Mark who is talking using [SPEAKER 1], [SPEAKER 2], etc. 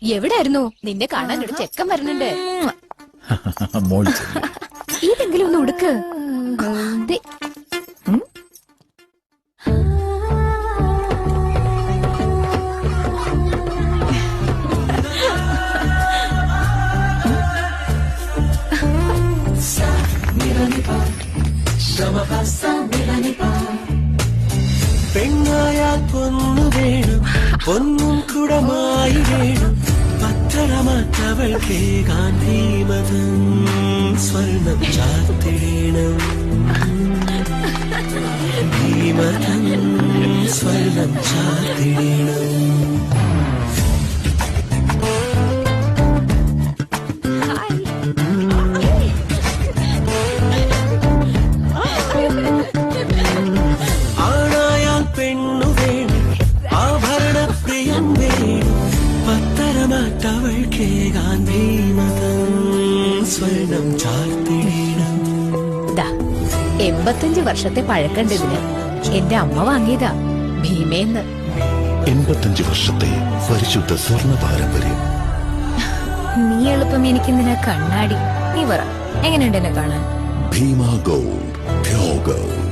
[SPEAKER 1] എവിടായിരുന്നു? നിന്നെ കാണാൻ ഒരു ചെക്കൻ വരുന്നുണ്ട്. ഇതെങ്കിലും ഒന്ന് ഉടുക്ക്.
[SPEAKER 2] പെണ്ണായാൽ പൊന്നു വേണം, പൊന്നും കുടമായി വേണം, പത്രമാറ്റവൾക്ക് ഗാന്ധിമതം സ്വർണം ചാർത്തിടേണം, ഭീമതം സ്വർണം ചാർത്തിടേണം. ആണായാൽ പെണ്ണു വേണം, ആഭരണ പ്രിയം വേണം, പത്തരമാറ്റവൾക്ക് ഗാന്ധിമതം സ്വർണം ചാർത്തിടേണം.
[SPEAKER 1] 85 വർഷത്തെ പഴക്കണ്ടതിന് എന്റെ അമ്മ വാങ്ങിയതാ ഭീമേന്ന്.
[SPEAKER 3] 85 വർഷത്തെ പരിശുദ്ധ സ്വർണ്ണ പാരമ്പര്യം.
[SPEAKER 4] നീ എളുപ്പം എനിക്കെന്തിനാ കണ്ണാടി? നീ പറ, എങ്ങനെയുണ്ട് എന്നെ കാണാൻ?
[SPEAKER 3] Bhima gold, pure gold.